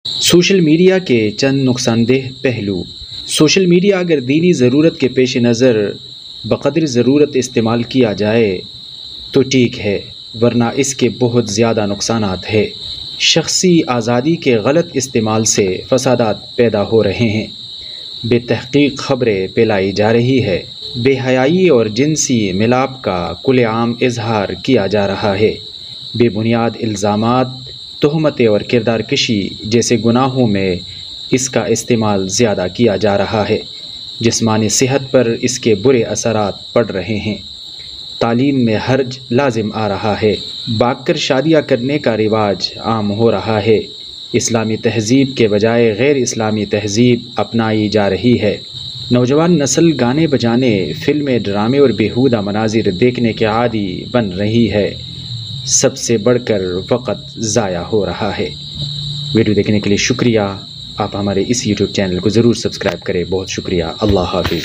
Social media کے چند نقصان دہ پہلو۔ سوشل میڈیا اگر دینی ضرورت کے پیش نظر بقدر ضرورت استعمال کیا جائے تو ٹھیک ہے، ورنہ اس کے بہت زیادہ نقصانات ہیں۔ شخصی آزادی کے غلط استعمال سے فسادات پیدا ہو رہے ہیں، بے تحقیق خبریں پھیلائی جا رہی ہے، بے حیائی اور جنسی ملاپ کا کھلے عام اظہار کیا جا رہا ہے، بے بنیاد الزامات، تہمتیں اور کردار کشی جیسے گناہوں میں اس کا استعمال زیادہ کیا جا رہا ہے۔ جسمانی صحت پر اس کے برے اثرات پڑ رہے ہیں، تعلیم میں حرج لازم آ رہا ہے، بھاگ کر شادیاں کرنے کا رواج عام ہو رہا ہے، اسلامی تہذیب کے بجائے غیر اسلامی تہذیب اپنائی جا رہی ہے، نوجوان نسل گانے بجانے، فلمیں، ڈرامے اور بیہودہ مناظر دیکھنے کے عادی بن رہی ہے، سب سے بڑھ کر وقت ضائع ہو رہا ہے۔ ویڈیو دیکھنے کے لیے شکریہ۔ آپ ہمارے اس یوٹیوب چینل کو ضرور سبسکرائب کریں۔ بہت شکریہ۔ اللہ حافظ۔